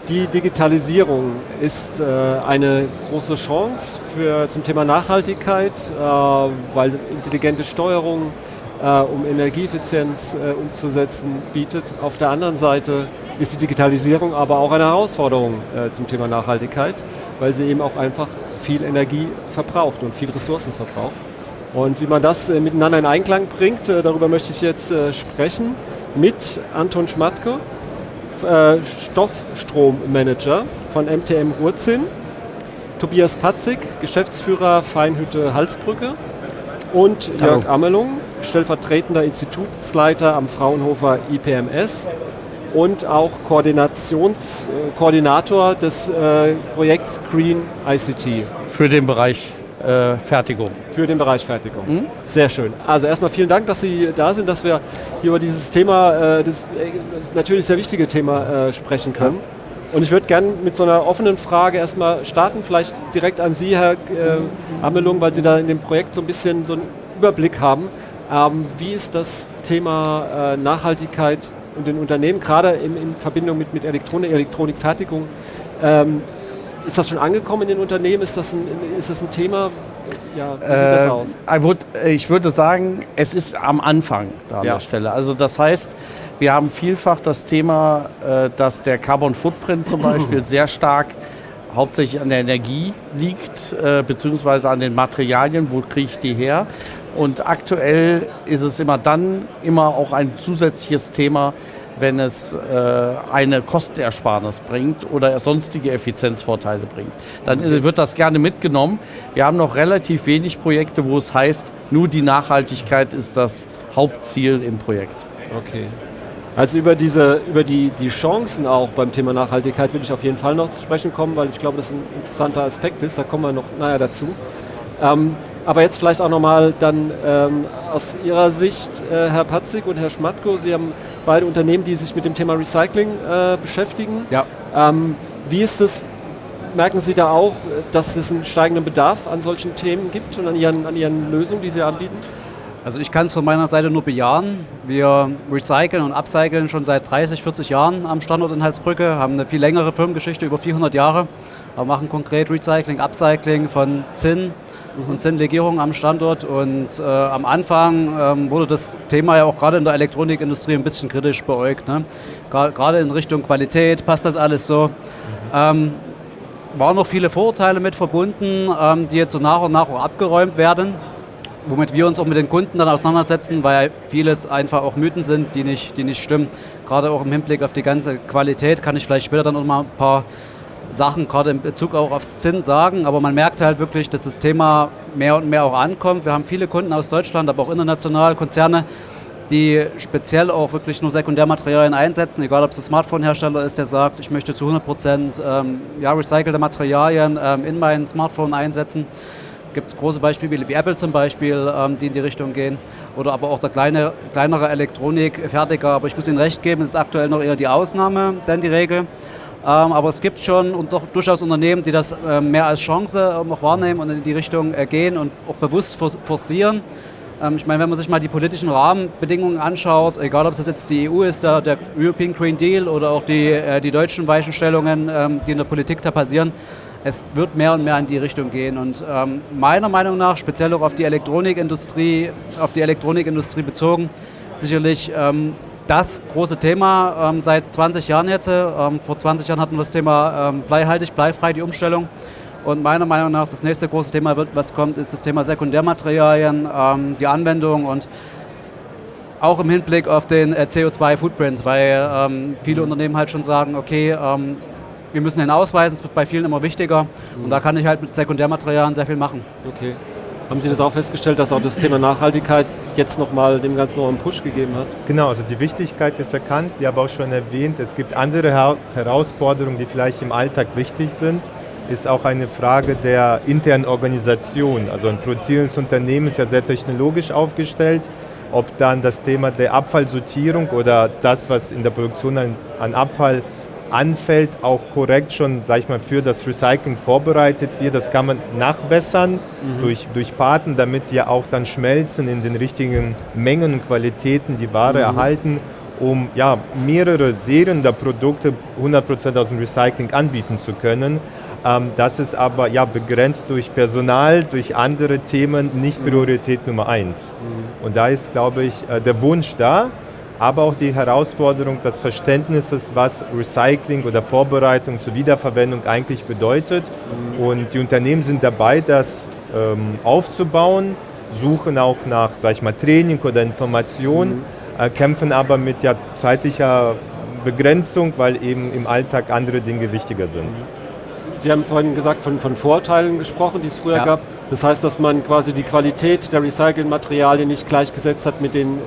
Die Digitalisierung ist eine große Chance zum Thema Nachhaltigkeit, weil intelligente Steuerung, um Energieeffizienz umzusetzen, bietet. Auf der anderen Seite ist die Digitalisierung aber auch eine Herausforderung zum Thema Nachhaltigkeit, weil sie eben auch einfach viel Energie verbraucht und viel Ressourcen verbraucht. Und wie man das miteinander in Einklang bringt, darüber möchte ich jetzt sprechen mit Anton Schmatko, Stoffstrommanager von MTM Rurzin, Tobias Patzig, Geschäftsführer Feinhütte Halsbrücke und Jörg Amelung, stellvertretender Institutsleiter am Fraunhofer IPMS und auch Koordinator des Projekts Green ICT. Für den Bereich Fertigung. Für den Bereich Fertigung. Sehr schön. Also erstmal vielen Dank, dass Sie da sind, dass wir hier über dieses Thema, das natürlich sehr wichtige Thema sprechen können. Und ich würde gerne mit so einer offenen Frage erstmal starten, vielleicht direkt an Sie, Herr Amelung, weil Sie da in dem Projekt so ein bisschen so einen Überblick haben. Wie ist das Thema Nachhaltigkeit in den Unternehmen, gerade in Verbindung mit Elektronikfertigung? Ist das schon angekommen in den Unternehmen? Ist das ein Thema? Ja, wie sieht das aus? Ich würde sagen, es ist am Anfang da an der Stelle. Also das heißt, wir haben vielfach das Thema, dass der Carbon Footprint zum Beispiel sehr stark hauptsächlich an der Energie liegt, beziehungsweise an den Materialien, wo kriege ich die her. Und aktuell ist es immer auch ein zusätzliches Thema, wenn es eine Kostenersparnis bringt oder sonstige Effizienzvorteile bringt. Dann wird das gerne mitgenommen. Wir haben noch relativ wenig Projekte, wo es heißt, nur die Nachhaltigkeit ist das Hauptziel im Projekt. Okay. Also über die Chancen auch beim Thema Nachhaltigkeit will ich auf jeden Fall noch zu sprechen kommen, weil ich glaube, das ein interessanter Aspekt ist. Da kommen wir noch nachher dazu. Aber jetzt vielleicht auch nochmal dann aus Ihrer Sicht, Herr Patzig und Herr Schmatko, Sie haben beide Unternehmen, die sich mit dem Thema Recycling beschäftigen. Ja. Wie ist es, merken Sie da auch, dass es einen steigenden Bedarf an solchen Themen gibt und an Ihren Lösungen, die Sie anbieten? Also ich kann es von meiner Seite nur bejahen. Wir recyceln und upcyclen schon seit 30, 40 Jahren am Standort in Halsbrücke, haben eine viel längere Firmengeschichte, über 400 Jahre. Wir machen konkret Recycling, Upcycling von Zinn und Zinnlegierung am Standort. Und am Anfang wurde das Thema ja auch gerade in der Elektronikindustrie ein bisschen kritisch beäugt. Ne? Gerade in Richtung Qualität, passt das alles so? Waren noch viele Vorurteile mit verbunden, die jetzt so nach und nach auch abgeräumt werden. Womit wir uns auch mit den Kunden dann auseinandersetzen, weil vieles einfach auch Mythen sind, die nicht stimmen. Gerade auch im Hinblick auf die ganze Qualität kann ich vielleicht später dann noch mal ein paar Sachen, gerade in Bezug auch aufs Zinn sagen. Aber man merkt halt wirklich, dass das Thema mehr und mehr auch ankommt. Wir haben viele Kunden aus Deutschland, aber auch international, Konzerne, die speziell auch wirklich nur Sekundärmaterialien einsetzen, egal ob es ein Smartphone-Hersteller ist, der sagt, ich möchte zu 100% recycelte Materialien in mein Smartphone einsetzen. Gibt es große Beispiele wie Apple zum Beispiel, die in die Richtung gehen. Oder aber auch der kleinere Elektronikfertiger. Aber ich muss Ihnen recht geben, es ist aktuell noch eher die Ausnahme, denn die Regel. Aber es gibt schon und doch durchaus Unternehmen, die das mehr als Chance auch wahrnehmen und in die Richtung gehen und auch bewusst forcieren. Ich meine, wenn man sich mal die politischen Rahmenbedingungen anschaut, egal ob es jetzt die EU ist, der European Green Deal oder auch die deutschen Weichenstellungen, die in der Politik da passieren, es wird mehr und mehr in die Richtung gehen und meiner Meinung nach, speziell auch auf die Elektronikindustrie bezogen, sicherlich das große Thema seit 20 Jahren jetzt. Vor 20 Jahren hatten wir das Thema bleihaltig, bleifrei, die Umstellung. Und meiner Meinung nach das nächste große Thema, was kommt, ist das Thema Sekundärmaterialien, die Anwendung und auch im Hinblick auf den CO2-Footprint, weil viele Unternehmen halt schon sagen, okay, wir müssen den ausweisen, es wird bei vielen immer wichtiger und da kann ich halt mit Sekundärmaterialien sehr viel machen. Okay. Haben Sie das auch festgestellt, dass auch das Thema Nachhaltigkeit jetzt nochmal dem Ganzen noch einen Push gegeben hat? Genau, also die Wichtigkeit ist erkannt. Wir haben auch schon erwähnt, es gibt andere Herausforderungen, die vielleicht im Alltag wichtig sind. Ist auch eine Frage der internen Organisation. Also ein produzierendes Unternehmen ist ja sehr technologisch aufgestellt. Ob dann das Thema der Abfallsortierung oder das, was in der Produktion an Abfall anfällt, auch korrekt schon, sag ich mal, für das Recycling vorbereitet wird. Das kann man nachbessern durch Paten, damit ja auch dann schmelzen in den richtigen Mengen und Qualitäten die Ware erhalten um ja, mehrere Serien der Produkte 100% aus dem Recycling anbieten zu können. Das ist aber ja, begrenzt durch Personal, durch andere Themen nicht Priorität Nummer 1. Und da ist, glaube ich, der Wunsch da, aber auch die Herausforderung des Verständnisses, was Recycling oder Vorbereitung zur Wiederverwendung eigentlich bedeutet. Und die Unternehmen sind dabei, das aufzubauen, suchen auch nach, sag ich mal, Training oder Information, kämpfen aber mit ja, zeitlicher Begrenzung, weil eben im Alltag andere Dinge wichtiger sind. Sie haben vorhin gesagt, von Vorteilen gesprochen, die es früher gab. Das heißt, dass man quasi die Qualität der Recyclingmaterialien nicht gleichgesetzt hat mit den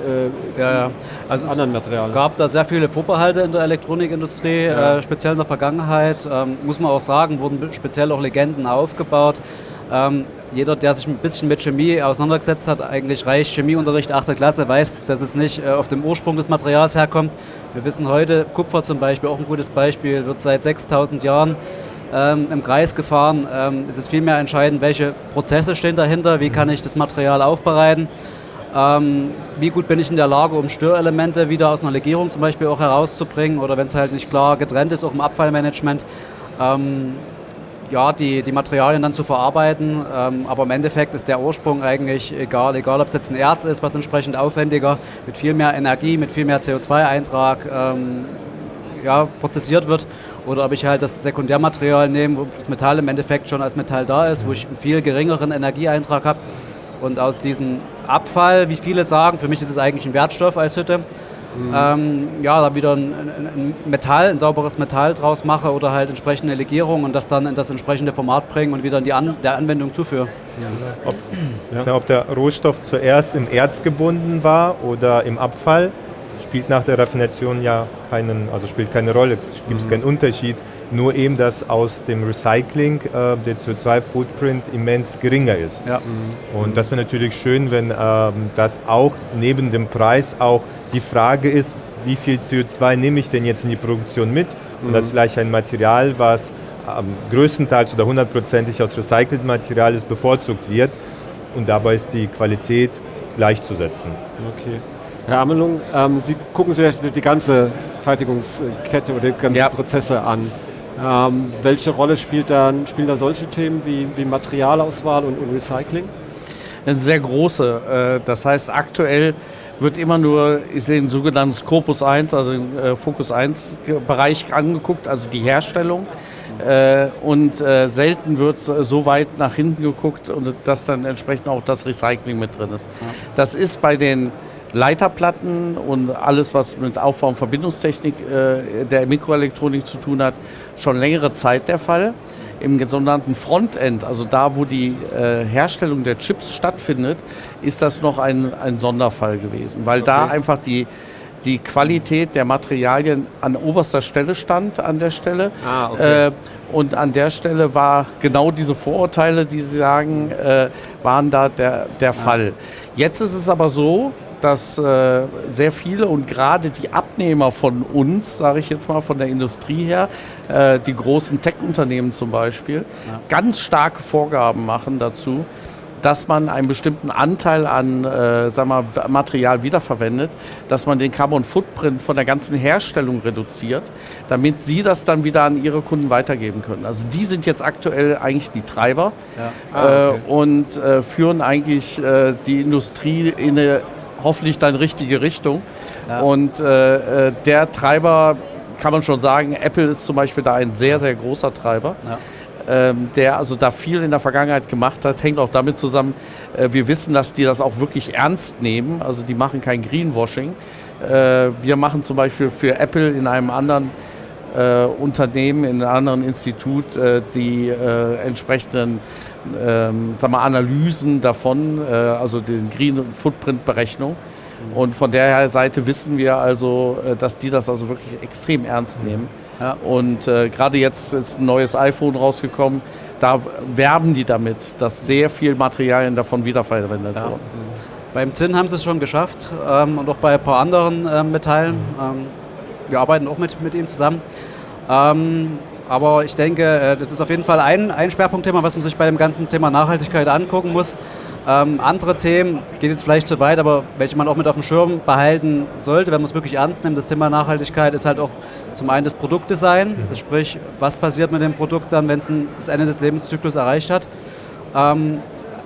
also anderen Materialien. Es gab da sehr viele Vorbehalte in der Elektronikindustrie, speziell in der Vergangenheit. Muss man auch sagen, wurden speziell auch Legenden aufgebaut. Jeder, der sich ein bisschen mit Chemie auseinandergesetzt hat, eigentlich reicht Chemieunterricht 8. Klasse, weiß, dass es nicht auf dem Ursprung des Materials herkommt. Wir wissen heute, Kupfer zum Beispiel, auch ein gutes Beispiel, wird seit 6000 Jahren im Kreis gefahren. Es ist vielmehr entscheidend, welche Prozesse stehen dahinter, wie kann ich das Material aufbereiten, wie gut bin ich in der Lage, um Störelemente wieder aus einer Legierung zum Beispiel auch herauszubringen oder wenn es halt nicht klar getrennt ist, auch im Abfallmanagement, die Materialien dann zu verarbeiten. Aber im Endeffekt ist der Ursprung eigentlich egal ob es jetzt ein Erz ist, was entsprechend aufwendiger, mit viel mehr Energie, mit viel mehr CO2-Eintrag prozessiert wird. Oder ob ich halt das Sekundärmaterial nehme, wo das Metall im Endeffekt schon als Metall da ist, wo ich einen viel geringeren Energieeintrag habe. Und aus diesem Abfall, wie viele sagen, für mich ist es eigentlich ein Wertstoff als Hütte, da wieder ein sauberes Metall draus mache oder halt entsprechende Legierung und das dann in das entsprechende Format bringen und wieder in der Anwendung zuführe. Ob der Rohstoff zuerst im Erz gebunden war oder im Abfall, spielt nach der Raffination spielt keine Rolle, gibt es keinen Unterschied, nur eben, dass aus dem Recycling der CO2-Footprint immens geringer ist. Ja. Und das wäre natürlich schön, wenn das auch neben dem Preis auch die Frage ist, wie viel CO2 nehme ich denn jetzt in die Produktion mit und dass vielleicht ein Material, was größtenteils oder 100%ig aus recyceltem Material ist, bevorzugt wird und dabei ist die Qualität gleichzusetzen. Okay. Herr Amelung, Sie gucken sich die ganze Fertigungskette oder die ganzen Prozesse an. Welche Rolle spielen da solche Themen wie Materialauswahl und Recycling? Eine sehr große. Das heißt, aktuell wird immer nur den sogenannten Scopus 1, also den Fokus 1 Bereich angeguckt, also die Herstellung. Und selten wird so weit nach hinten geguckt und dass dann entsprechend auch das Recycling mit drin ist. Das ist bei den Leiterplatten und alles, was mit Aufbau- und Verbindungstechnik der Mikroelektronik zu tun hat, schon längere Zeit der Fall. Im sogenannten Frontend, also da, wo die Herstellung der Chips stattfindet, ist das noch ein Sonderfall gewesen, weil da einfach die Qualität der Materialien an oberster Stelle stand an der Stelle. Und an der Stelle war genau diese Vorurteile, die Sie sagen, waren da der Fall. Jetzt ist es aber so, dass sehr viele und gerade die Abnehmer von uns, sage ich jetzt mal von der Industrie her, die großen Tech-Unternehmen zum Beispiel, ganz starke Vorgaben machen dazu, dass man einen bestimmten Anteil an Material wiederverwendet, dass man den Carbon Footprint von der ganzen Herstellung reduziert, damit sie das dann wieder an ihre Kunden weitergeben können. Also die sind jetzt aktuell eigentlich die Treiber und führen eigentlich die Industrie in eine hoffentlich dann richtige Richtung. Ja. Und der Treiber, kann man schon sagen, Apple ist zum Beispiel da ein sehr, sehr großer Treiber, der also da viel in der Vergangenheit gemacht hat, hängt auch damit zusammen, wir wissen, dass die das auch wirklich ernst nehmen, also die machen kein Greenwashing. Wir machen zum Beispiel für Apple in einem anderen Unternehmen, in einem anderen Institut die entsprechenden Analysen davon, also den Green Footprint Berechnung. Und von der Seite wissen wir also, dass die das also wirklich extrem ernst nehmen. Ja. Und gerade jetzt ist ein neues iPhone rausgekommen, da werben die damit, dass sehr viel Materialien davon wiederverwendet wurden. Beim Zinn haben sie es schon geschafft und auch bei ein paar anderen Metallen. Wir arbeiten auch mit ihnen zusammen. Aber ich denke, das ist auf jeden Fall ein Schwerpunktthema, was man sich bei dem ganzen Thema Nachhaltigkeit angucken muss. Andere Themen, geht jetzt vielleicht zu weit, aber welche man auch mit auf dem Schirm behalten sollte, wenn man es wirklich ernst nimmt, das Thema Nachhaltigkeit ist halt auch zum einen das Produktdesign, sprich, was passiert mit dem Produkt dann, wenn es das Ende des Lebenszyklus erreicht hat.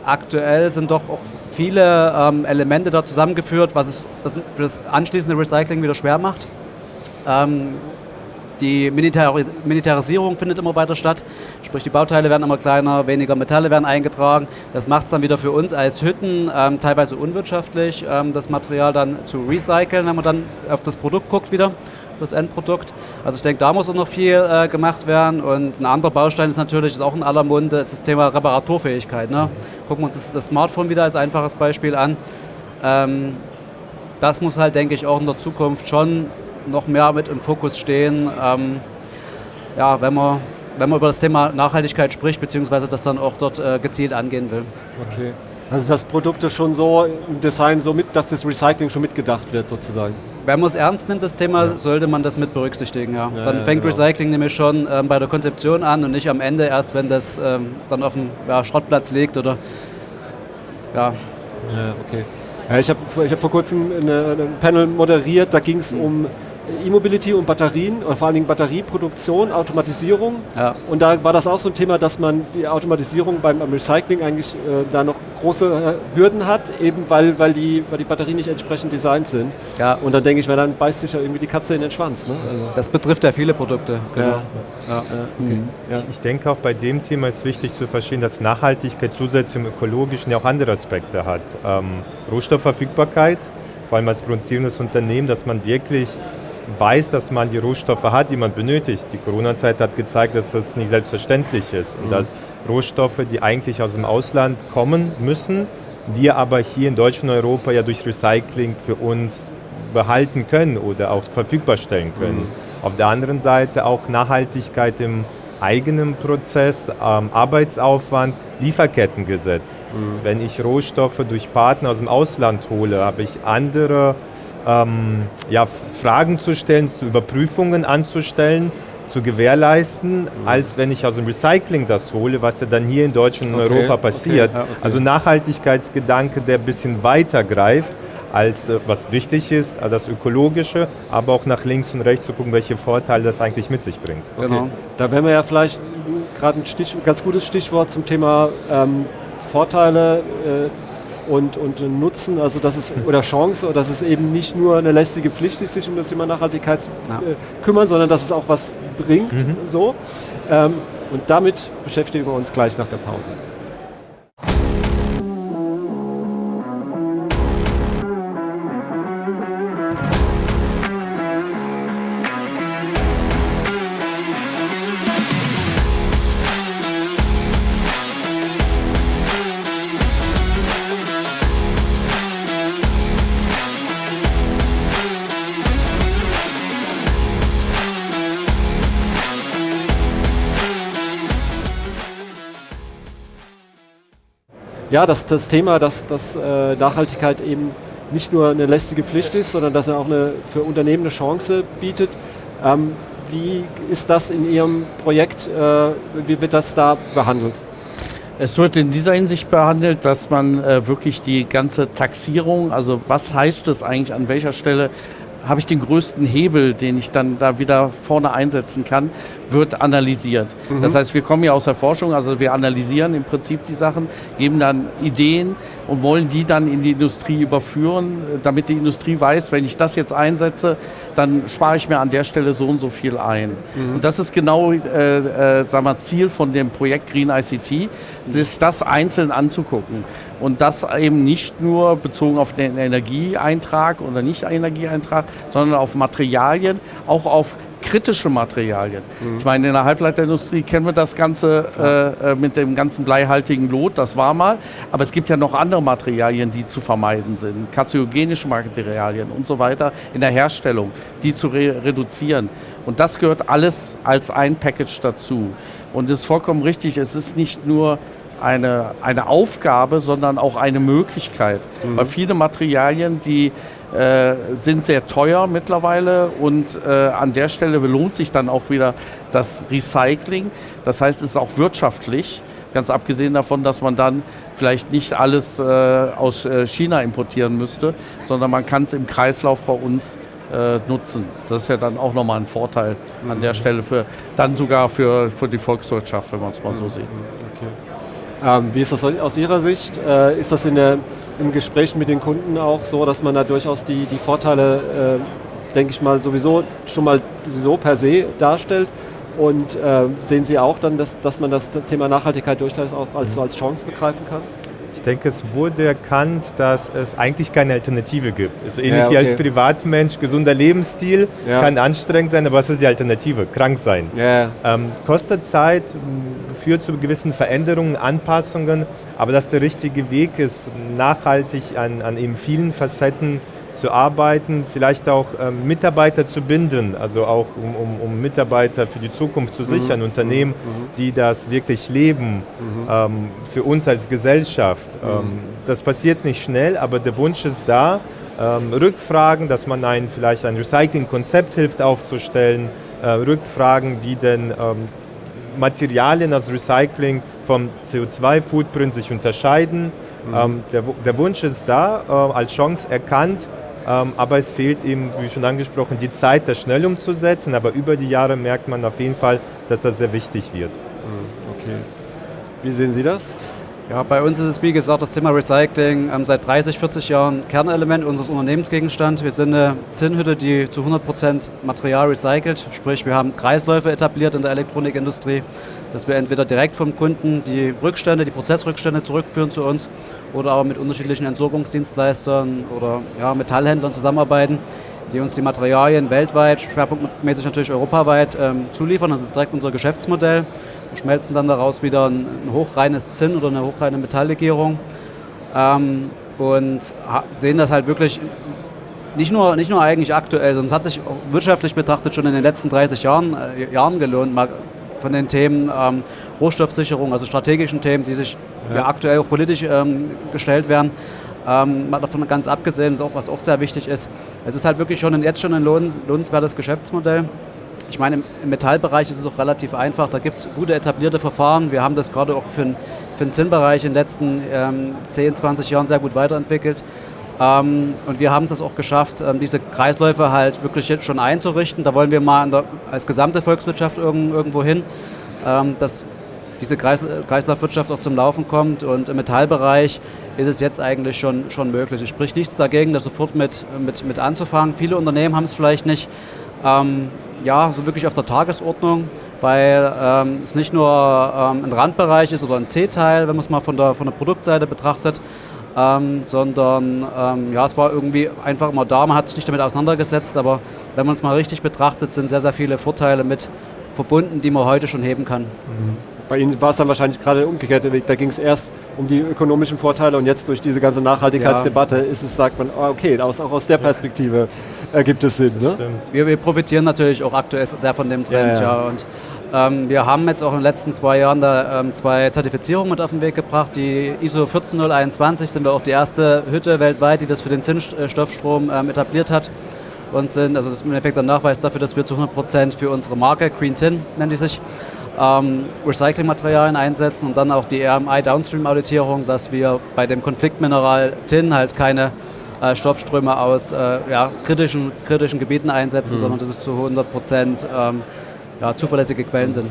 Aktuell sind doch auch viele Elemente da zusammengeführt, was es für das anschließende Recycling wieder schwer macht. Die Militarisierung findet immer weiter statt, sprich die Bauteile werden immer kleiner, weniger Metalle werden eingetragen. Das macht es dann wieder für uns als Hütten teilweise unwirtschaftlich, das Material dann zu recyceln, wenn man dann auf das Produkt guckt wieder, auf das Endprodukt. Also ich denke, da muss auch noch viel gemacht werden. Und ein anderer Baustein ist natürlich, ist auch in aller Munde, ist das Thema Reparaturfähigkeit. Ne? Gucken wir uns das Smartphone wieder als einfaches Beispiel an. Das muss halt, denke ich, auch in der Zukunft schon noch mehr mit im Fokus stehen, wenn man über das Thema Nachhaltigkeit spricht, beziehungsweise das dann auch dort gezielt angehen will. Okay. Also dass Produkte schon so im Design so mit, dass das Recycling schon mitgedacht wird sozusagen. Wenn man es ernst nimmt, das Thema, sollte man das mit berücksichtigen. Ja. Dann fängt Recycling nämlich schon bei der Konzeption an und nicht am Ende erst, wenn das dann auf dem Schrottplatz liegt oder ja. Ja, okay. Ja, ich hab vor kurzem ein Panel moderiert, da ging es um E-Mobility und Batterien und vor allen Dingen Batterieproduktion, Automatisierung. Ja. Und da war das auch so ein Thema, dass man die Automatisierung beim Recycling eigentlich da noch große Hürden hat, eben weil die Batterien nicht entsprechend designt sind. Ja. Und dann denke ich mir, dann beißt sich ja irgendwie die Katze in den Schwanz. Ne? Also das betrifft ja viele Produkte. Genau. Ja. Ja. Okay. Ja. Ich denke auch bei dem Thema ist wichtig zu verstehen, dass Nachhaltigkeit zusätzlich zum Ökologischen ja auch andere Aspekte hat. Rohstoffverfügbarkeit, vor allem als produzierendes Unternehmen, dass man wirklich weiß, dass man die Rohstoffe hat, die man benötigt. Die Corona-Zeit hat gezeigt, dass das nicht selbstverständlich ist und dass Rohstoffe, die eigentlich aus dem Ausland kommen müssen, wir aber hier in Deutschland und Europa ja durch Recycling für uns behalten können oder auch verfügbar stellen können. Auf der anderen Seite auch Nachhaltigkeit im eigenen Prozess, Arbeitsaufwand, Lieferkettengesetz. Wenn ich Rohstoffe durch Partner aus dem Ausland hole, habe ich andere Fragen zu stellen, zu Überprüfungen anzustellen, zu gewährleisten, als wenn ich aus dem Recycling das hole, was ja dann hier in Deutschland und Europa passiert. Okay. Also Nachhaltigkeitsgedanke, der ein bisschen weiter greift, als was wichtig ist, das Ökologische, aber auch nach links und rechts zu gucken, welche Vorteile das eigentlich mit sich bringt. Okay. Genau. Da wären wir ja vielleicht gerade ein ganz gutes Stichwort zum Thema Vorteile und Nutzen, also dass es, oder Chance, oder dass es eben nicht nur eine lästige Pflicht ist, sich um das Thema Nachhaltigkeit zu kümmern, sondern dass es auch was bringt. So. Und damit beschäftigen wir uns gleich nach der Pause. Ja, das Thema, dass Nachhaltigkeit eben nicht nur eine lästige Pflicht ist, sondern dass er auch für Unternehmen eine Chance bietet. Wie ist das in Ihrem Projekt, wie wird das da behandelt? Es wird in dieser Hinsicht behandelt, dass man wirklich die ganze Taxierung, also was heißt es eigentlich, an welcher Stelle habe ich den größten Hebel, den ich dann da wieder vorne einsetzen kann, wird analysiert. Das heißt, wir kommen ja aus der Forschung, also wir analysieren im Prinzip die Sachen, geben dann Ideen und wollen die dann in die Industrie überführen, damit die Industrie weiß, wenn ich das jetzt einsetze, dann spare ich mir an der Stelle so und so viel ein. Und das ist genau Ziel von dem Projekt Green ICT, sich das einzeln anzugucken. Und das eben nicht nur bezogen auf den Energieeintrag oder Nicht-Energieeintrag, sondern auf Materialien, auch auf kritische Materialien. Ich meine, in der Halbleiterindustrie kennen wir das Ganze mit dem ganzen bleihaltigen Lot, das war mal. Aber es gibt ja noch andere Materialien, die zu vermeiden sind. Karzinogenische Materialien und so weiter in der Herstellung, die zu reduzieren. Und das gehört alles als ein Package dazu. Und es ist vollkommen richtig, es ist nicht nur eine Aufgabe, sondern auch eine Möglichkeit. Weil viele Materialien, die sind sehr teuer mittlerweile und an der Stelle lohnt sich dann auch wieder das Recycling. Das heißt, es ist auch wirtschaftlich, ganz abgesehen davon, dass man dann vielleicht nicht alles aus China importieren müsste, sondern man kann es im Kreislauf bei uns nutzen. Das ist ja dann auch nochmal ein Vorteil an der Stelle, dann sogar für die Volkswirtschaft, wenn man es mal so sieht. Okay. Wie ist das aus Ihrer Sicht? Ist das im Gespräch mit den Kunden auch so, dass man da durchaus die Vorteile, denke ich mal, sowieso per se darstellt? Und sehen Sie auch dann, dass man das Thema Nachhaltigkeit durchaus auch als Chance begreifen kann? Ich denke, es wurde erkannt, dass es eigentlich keine Alternative gibt. Also ähnlich wie als Privatmensch, gesunder Lebensstil kann anstrengend sein, aber was ist die Alternative? Krank sein. Kostet Zeit, führt zu gewissen Veränderungen, Anpassungen, aber dass der richtige Weg ist, nachhaltig an eben vielen Facetten zu arbeiten, vielleicht auch Mitarbeiter zu binden, also auch um Mitarbeiter für die Zukunft zu sichern, Unternehmen, die das wirklich leben, für uns als Gesellschaft. Das passiert nicht schnell, aber der Wunsch ist da. Rückfragen, dass man vielleicht ein Recycling-Konzept hilft aufzustellen, Rückfragen, wie denn Materialien aus Recycling vom CO2-Footprint sich unterscheiden. Der Wunsch ist da, als Chance erkannt, aber es fehlt eben, wie schon angesprochen, die Zeit, das schnell umzusetzen. Aber über die Jahre merkt man auf jeden Fall, dass das sehr wichtig wird. Okay. Wie sehen Sie das? Ja, bei uns ist es, wie gesagt, das Thema Recycling seit 30, 40 Jahren Kernelement unseres Unternehmensgegenstand. Wir sind eine Zinnhütte, die zu 100% Material recycelt. Sprich, wir haben Kreisläufe etabliert in der Elektronikindustrie, dass wir entweder direkt vom Kunden die Prozessrückstände zurückführen zu uns oder aber mit unterschiedlichen Entsorgungsdienstleistern oder Metallhändlern zusammenarbeiten, die uns die Materialien weltweit, schwerpunktmäßig natürlich europaweit, zuliefern. Das ist direkt unser Geschäftsmodell. Wir schmelzen dann daraus wieder ein hochreines Zinn oder eine hochreine Metalllegierung und sehen das halt wirklich nicht nur eigentlich aktuell, sondern es hat sich auch wirtschaftlich betrachtet schon in den letzten 30 Jahren gelohnt, mal von den Themen Rohstoffsicherung, also strategischen Themen, die sich aktuell auch politisch gestellt werden. Mal davon ganz abgesehen, was auch sehr wichtig ist, es ist halt wirklich jetzt schon ein lohnenswertes Geschäftsmodell. Ich meine, im Metallbereich ist es auch relativ einfach, da gibt es gute etablierte Verfahren. Wir haben das gerade auch für den Zinnbereich in den letzten 10, 20 Jahren sehr gut weiterentwickelt. Und wir haben es auch geschafft, diese Kreisläufe halt wirklich jetzt schon einzurichten. Da wollen wir mal als gesamte Volkswirtschaft irgendwo hin, dass diese Kreislaufwirtschaft auch zum Laufen kommt. Und im Metallbereich ist es jetzt eigentlich schon möglich. Es spricht nichts dagegen, da sofort mit anzufangen. Viele Unternehmen haben es vielleicht nicht so wirklich auf der Tagesordnung, weil es nicht nur ein Randbereich ist oder ein C-Teil, wenn man es mal von der Produktseite betrachtet, sondern es war irgendwie einfach immer da, man hat sich nicht damit auseinandergesetzt, aber wenn man es mal richtig betrachtet, sind sehr, sehr viele Vorteile mit verbunden, die man heute schon heben kann. Bei Ihnen war es dann wahrscheinlich gerade der umgekehrte Weg, da ging es erst um die ökonomischen Vorteile und jetzt durch diese ganze Nachhaltigkeitsdebatte sagt man, okay, auch aus der Perspektive ergibt es Sinn. Ne? Wir profitieren natürlich auch aktuell sehr von dem Trend. Und wir haben jetzt auch in den letzten 2 Jahren da 2 Zertifizierungen mit auf den Weg gebracht. Die ISO 14021 sind wir auch die erste Hütte weltweit, die das für den Zinnstoffstrom etabliert hat. Und das ist im Endeffekt ein Nachweis dafür, dass wir zu 100% für unsere Marke, Green Tin nennt die sich, Recyclingmaterialien einsetzen und dann auch die RMI Downstream-Auditierung, dass wir bei dem Konfliktmineral Tin halt keine Stoffströme aus kritischen Gebieten einsetzen, sondern dass es zu 100% zuverlässige Quellen sind.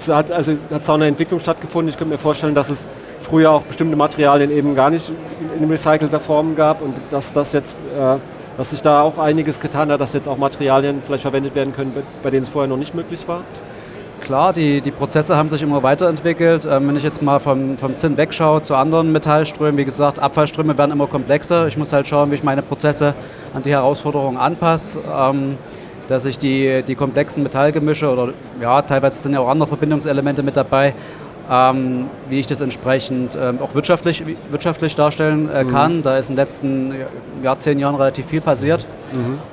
Hat es auch eine Entwicklung stattgefunden? Ich könnte mir vorstellen, dass es früher auch bestimmte Materialien eben gar nicht in recycelter Form gab und dass sich da auch einiges getan hat, dass jetzt auch Materialien vielleicht verwendet werden können, bei denen es vorher noch nicht möglich war? Klar, die Prozesse haben sich immer weiterentwickelt. Wenn ich jetzt mal vom Zinn wegschaue zu anderen Metallströmen, wie gesagt, Abfallströme werden immer komplexer. Ich muss halt schauen, wie ich meine Prozesse an die Herausforderungen anpasse, dass ich die komplexen Metallgemische oder teilweise sind ja auch andere Verbindungselemente mit dabei, wie ich das entsprechend auch wirtschaftlich darstellen kann. Da ist in den letzten 10 Jahren relativ viel passiert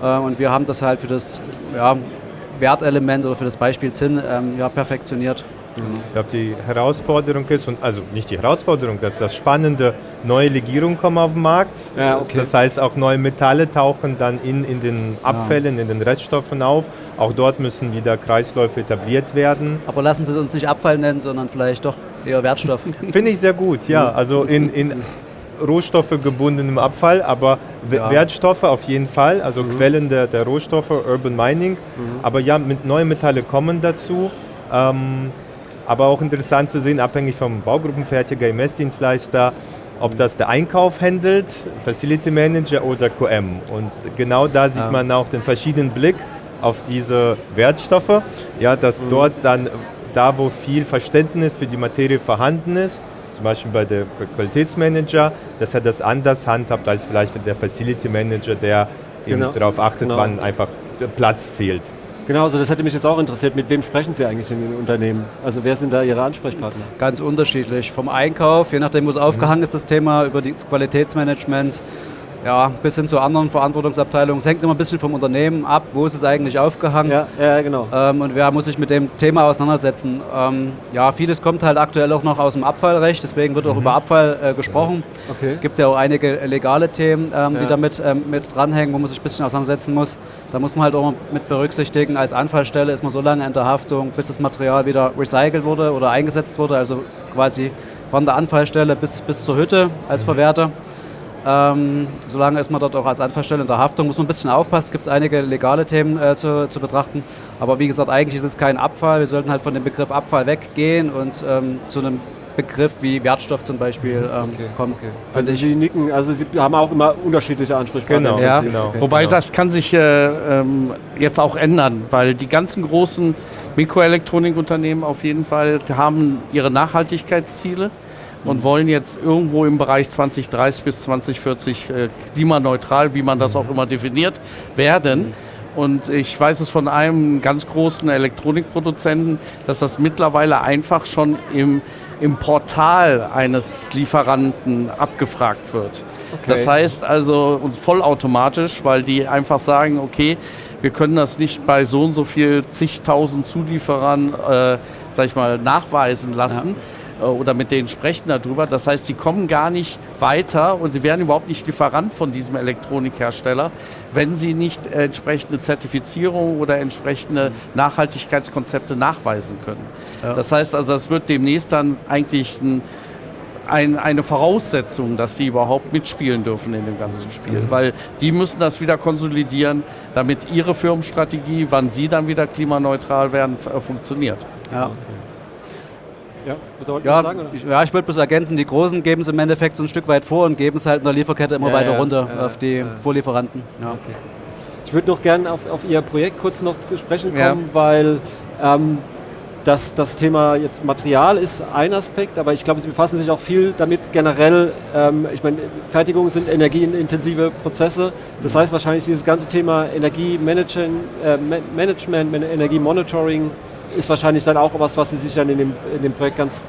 und wir haben das halt für das Wertelement oder für das Beispiel Zinn perfektioniert. Ich glaube, die Herausforderung ist, also nicht die Herausforderung, das Spannende, neue Legierungen kommen auf den Markt. Ja, okay. Das heißt, auch neue Metalle tauchen dann in den Abfällen, in den Reststoffen auf. Auch dort müssen wieder Kreisläufe etabliert werden. Aber lassen Sie es uns nicht Abfall nennen, sondern vielleicht doch Eher Wertstoff. Finde ich sehr gut, ja. Also in rohstoffgebundenem Abfall, aber Wertstoffe auf jeden Fall, also Quellen der Rohstoffe, Urban Mining. Aber ja, neue Metalle kommen dazu. Aber auch interessant zu sehen, abhängig vom Baugruppenfertiger, Messdienstleister, ob das der Einkauf handelt, Facility Manager oder QM. Und genau da sieht man auch den verschiedenen Blick auf diese Wertstoffe, ja, dass dort dann, da wo viel Verständnis für die Materie vorhanden ist, zum Beispiel bei der Qualitätsmanager, dass er das anders handhabt als vielleicht der Facility Manager, der eben darauf achtet, wann einfach der Platz fehlt. Genau, also das hätte mich jetzt auch interessiert. Mit wem sprechen Sie eigentlich in den Unternehmen? Also wer sind da Ihre Ansprechpartner? Ganz unterschiedlich. Vom Einkauf, je nachdem, wo es aufgehangen ist, das Thema, über das Qualitätsmanagement, ja, bis hin zu anderen Verantwortungsabteilungen. Es hängt immer ein bisschen vom Unternehmen ab, wo ist es eigentlich aufgehangen. Ja, genau. Und wer muss sich mit dem Thema auseinandersetzen. Ja, vieles kommt halt aktuell auch noch aus dem Abfallrecht, deswegen wird auch über Abfall gesprochen. Okay. Gibt ja auch einige legale Themen, die damit mit dranhängen, wo man sich ein bisschen auseinandersetzen muss. Da muss man halt auch mit berücksichtigen, als Anfallstelle ist man so lange in der Haftung, bis das Material wieder recycelt wurde oder eingesetzt wurde, also quasi von der Anfallstelle bis zur Hütte als Verwerter. Solange ist man dort auch als Anfallstelle in der Haftung, muss man ein bisschen aufpassen, es gibt einige legale Themen zu betrachten, aber wie gesagt, eigentlich ist es kein Abfall, wir sollten halt von dem Begriff Abfall weggehen und zu einem Begriff wie Wertstoff zum Beispiel kommen. Okay. Also Sie nicken, also Sie haben auch immer unterschiedliche Ansprechpartner. Genau, Ja, genau. Wobei das kann sich jetzt auch ändern, weil die ganzen großen Mikroelektronikunternehmen auf jeden Fall haben ihre Nachhaltigkeitsziele und wollen jetzt irgendwo im Bereich 2030 bis 2040 klimaneutral, wie man das auch immer definiert, werden. Und ich weiß es von einem ganz großen Elektronikproduzenten, dass das mittlerweile einfach schon im Portal eines Lieferanten abgefragt wird. Okay. Das heißt also vollautomatisch, weil die einfach sagen, okay, wir können das nicht bei so und so viel zigtausend Zulieferern, sag ich mal, nachweisen lassen. Oder mit denen sprechen darüber. Das heißt, sie kommen gar nicht weiter und sie werden überhaupt nicht Lieferant von diesem Elektronikhersteller, wenn sie nicht entsprechende Zertifizierung oder entsprechende Nachhaltigkeitskonzepte nachweisen können. Ja. Das heißt also, das wird demnächst dann eigentlich eine Voraussetzung, dass sie überhaupt mitspielen dürfen in dem ganzen Spiel. Weil die müssen das wieder konsolidieren, damit ihre Firmenstrategie, wann sie dann wieder klimaneutral werden, funktioniert. Ja. Ja, ich würde bloß ergänzen, die Großen geben es im Endeffekt so ein Stück weit vor und geben es halt in der Lieferkette immer weiter runter auf die Vorlieferanten. Ja. Okay. Ich würde noch gerne auf Ihr Projekt kurz noch zu sprechen kommen, weil das Thema jetzt Material ist ein Aspekt, aber ich glaube, Sie befassen sich auch viel damit generell. Ich meine, Fertigung sind energieintensive Prozesse. Das heißt wahrscheinlich dieses ganze Thema Energiemanagement, Energiemonitoring ist wahrscheinlich dann auch was Sie sich dann in dem Projekt ganz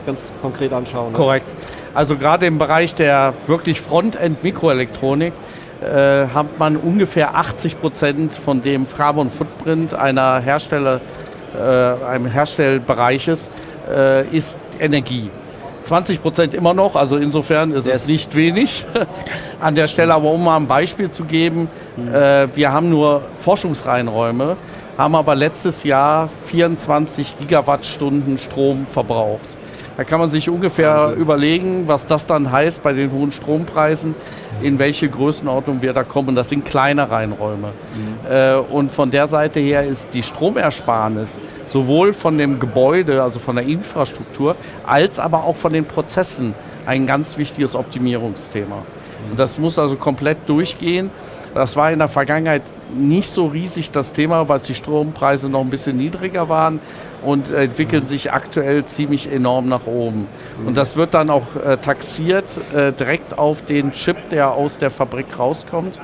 konkret anschauen. Korrekt. Also gerade im Bereich der wirklich Frontend-Mikroelektronik hat man ungefähr 80% von dem Carbon Footprint eines Herstellbereiches ist Energie. 20% immer noch, also insofern ist es nicht wenig. An der Stelle aber, um mal ein Beispiel zu geben, wir haben nur Forschungsreinräume, haben aber letztes Jahr 24 Gigawattstunden Strom verbraucht. Da kann man sich ungefähr überlegen, was das dann heißt bei den hohen Strompreisen, in welche Größenordnung wir da kommen. Das sind kleine Reinräume. Und von der Seite her ist die Stromersparnis sowohl von dem Gebäude, also von der Infrastruktur, als aber auch von den Prozessen ein ganz wichtiges Optimierungsthema. Und das muss also komplett durchgehen. Das war in der Vergangenheit nicht so riesig das Thema, weil die Strompreise noch ein bisschen niedriger waren und entwickeln sich aktuell ziemlich enorm nach oben. Und das wird dann auch taxiert direkt auf den Chip, der aus der Fabrik rauskommt.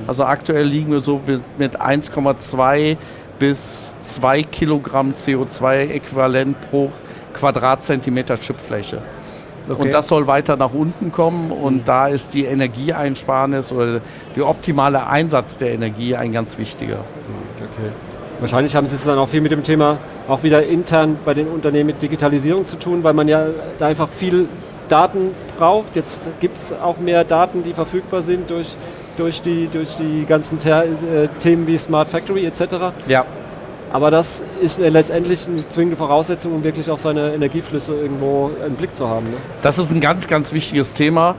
Also aktuell liegen wir so mit 1,2 bis 2 Kilogramm CO2-Äquivalent pro Quadratzentimeter Chipfläche. Okay. Und das soll weiter nach unten kommen und da ist die Energieeinsparnis oder der optimale Einsatz der Energie ein ganz wichtiger. Okay. Wahrscheinlich haben Sie es dann auch viel mit dem Thema auch wieder intern bei den Unternehmen mit Digitalisierung zu tun, weil man ja da einfach viel Daten braucht. Jetzt gibt es auch mehr Daten, die verfügbar sind durch die ganzen Themen wie Smart Factory etc. Ja. Aber das ist letztendlich eine zwingende Voraussetzung, um wirklich auch seine Energieflüsse irgendwo im Blick zu haben. Ne? Das ist ein ganz, ganz wichtiges Thema,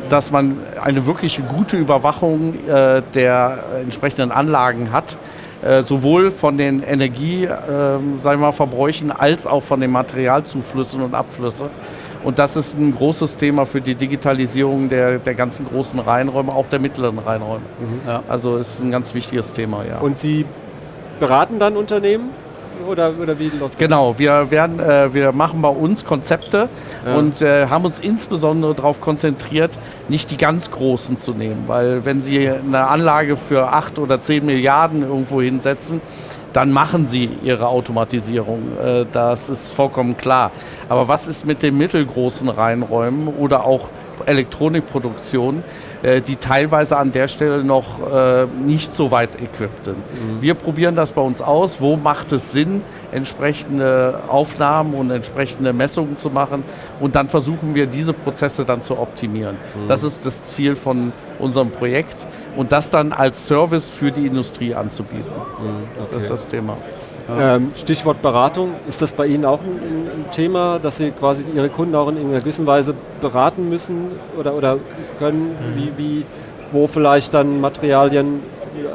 dass man eine wirklich gute Überwachung der entsprechenden Anlagen hat, sowohl von den Verbräuchen als auch von den Materialzuflüssen und Abflüsse. Und das ist ein großes Thema für die Digitalisierung der ganzen großen Rheinräume, auch der mittleren Rheinräume. Ja. Also ist ein ganz wichtiges Thema, ja. Und Sie beraten dann Unternehmen? Oder wie läuft das? Genau, wir machen bei uns Konzepte und haben uns insbesondere darauf konzentriert, nicht die ganz Großen zu nehmen. Weil wenn Sie eine Anlage für 8 oder 10 Milliarden irgendwo hinsetzen, dann machen Sie Ihre Automatisierung. Das ist vollkommen klar. Aber was ist mit den mittelgroßen Rheinräumen oder auch Elektronikproduktion, die teilweise an der Stelle noch nicht so weit equipped sind. Wir probieren das bei uns aus. Wo macht es Sinn, entsprechende Aufnahmen und entsprechende Messungen zu machen? Und dann versuchen wir, diese Prozesse dann zu optimieren. Das ist das Ziel von unserem Projekt. Und das dann als Service für die Industrie anzubieten. Okay. Das ist das Thema. Stichwort Beratung, ist das bei Ihnen auch ein Thema, dass Sie quasi Ihre Kunden auch in einer gewissen Weise beraten müssen oder können, wo vielleicht dann Materialien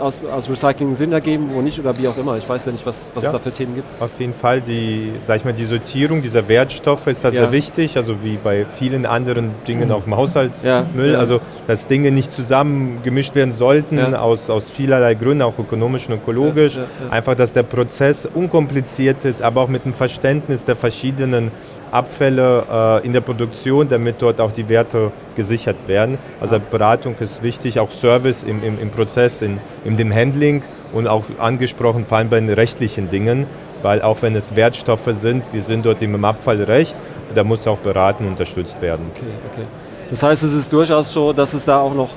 aus Recycling Sinn ergeben, wo nicht oder wie auch immer? Ich weiß ja nicht, was es da für Themen gibt. Auf jeden Fall, die Sortierung dieser Wertstoffe ist da sehr wichtig, also wie bei vielen anderen Dingen auch im Haushaltsmüll, also dass Dinge nicht zusammen gemischt werden sollten, aus vielerlei Gründen, auch ökonomisch und ökologisch. Einfach, dass der Prozess unkompliziert ist, aber auch mit dem Verständnis der verschiedenen Abfälle in der Produktion, damit dort auch die Werte gesichert werden. Also Beratung ist wichtig, auch Service im Prozess, in dem Handling und auch angesprochen, vor allem bei den rechtlichen Dingen, weil auch wenn es Wertstoffe sind, wir sind dort im Abfallrecht, da muss auch beraten und unterstützt werden. Okay. Das heißt, es ist durchaus so, dass es da auch noch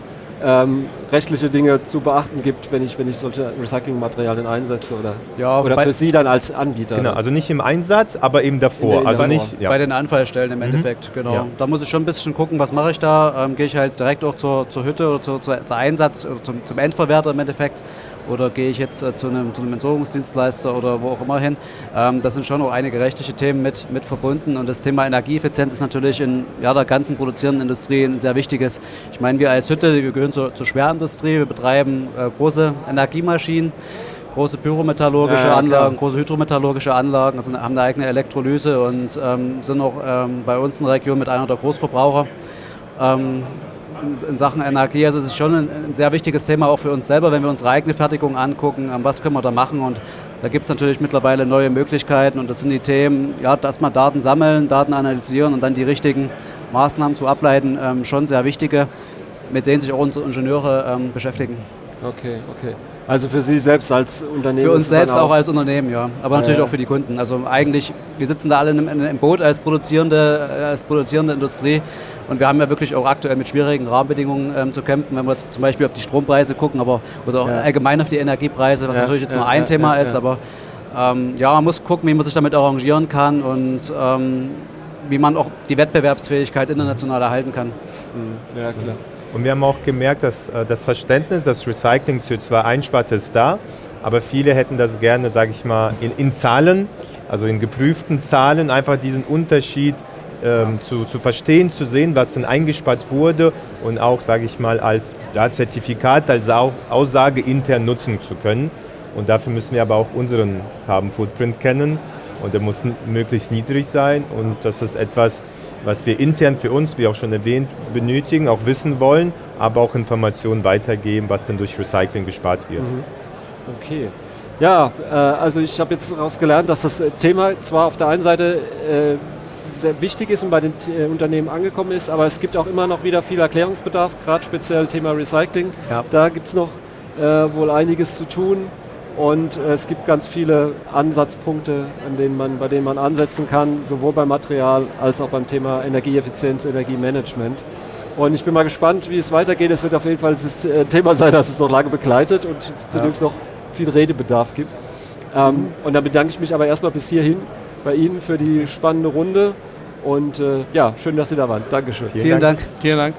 rechtliche Dinge zu beachten gibt, wenn ich solche Recyclingmaterialien einsetze oder für Sie dann als Anbieter? Genau, also nicht im Einsatz, aber eben davor. Bei den Anfallstellen im Endeffekt, genau. Ja. Da muss ich schon ein bisschen gucken, was mache ich da? Gehe ich halt direkt auch zur Hütte oder zur Einsatz, zum Endverwerter im Endeffekt? Oder gehe ich jetzt zu einem Entsorgungsdienstleister oder wo auch immer hin. Das sind schon auch einige rechtliche Themen mit verbunden. Und das Thema Energieeffizienz ist natürlich in der ganzen produzierenden Industrie ein sehr wichtiges. Ich meine, wir als Hütte, wir gehören zur Schwerindustrie, wir betreiben große Energiemaschinen, große pyrometallurgische Anlagen, große hydrometallurgische Anlagen, also haben eine eigene Elektrolyse und sind auch bei uns in der Region mit einer der Großverbraucher. In Sachen Energie, also es ist schon ein sehr wichtiges Thema auch für uns selber, wenn wir unsere eigene Fertigung angucken, was können wir da machen, und da gibt es natürlich mittlerweile neue Möglichkeiten, und das sind die Themen, dass man Daten sammeln, Daten analysieren und dann die richtigen Maßnahmen zu ableiten, schon sehr wichtige, mit denen sich auch unsere Ingenieure beschäftigen. Okay. Also für Sie selbst als Unternehmen? Für uns selbst auch als Unternehmen, ja. Aber natürlich auch für die Kunden. Also eigentlich, wir sitzen da alle im Boot als produzierende Industrie, und wir haben ja wirklich auch aktuell mit schwierigen Rahmenbedingungen zu kämpfen, wenn wir jetzt zum Beispiel auf die Strompreise gucken, oder auch allgemein auf die Energiepreise, was natürlich jetzt nur ein Thema ist, aber man muss gucken, wie man sich damit arrangieren kann und wie man auch die Wettbewerbsfähigkeit international erhalten kann. Ja, klar. Und wir haben auch gemerkt, dass das Verständnis, dass Recycling CO2 einspart, ist da, aber viele hätten das gerne, sage ich mal, in Zahlen, also in geprüften Zahlen, einfach diesen Unterschied zu verstehen, zu sehen, was denn eingespart wurde und auch, sage ich mal, als Zertifikat, als Aussage intern nutzen zu können. Und dafür müssen wir aber auch unseren Carbon Footprint kennen, und der muss möglichst niedrig sein, und das ist etwas, was wir intern für uns, wie auch schon erwähnt, benötigen, auch wissen wollen, aber auch Informationen weitergeben, was denn durch Recycling gespart wird. Okay. Ja, also ich habe jetzt daraus gelernt, dass das Thema zwar auf der einen Seite sehr wichtig ist und bei den Unternehmen angekommen ist, aber es gibt auch immer noch wieder viel Erklärungsbedarf, gerade speziell Thema Recycling. Ja. Da gibt es noch wohl einiges zu tun, und es gibt ganz viele Ansatzpunkte, bei denen man ansetzen kann, sowohl beim Material als auch beim Thema Energieeffizienz, Energiemanagement. Und ich bin mal gespannt, wie es weitergeht. Es wird auf jeden Fall das Thema sein, das uns noch lange begleitet und zu dem es noch viel Redebedarf gibt. Und dann bedanke ich mich aber erstmal bis hierhin bei Ihnen für die spannende Runde, und schön, dass Sie da waren. Dankeschön. Vielen Dank. Vielen Dank.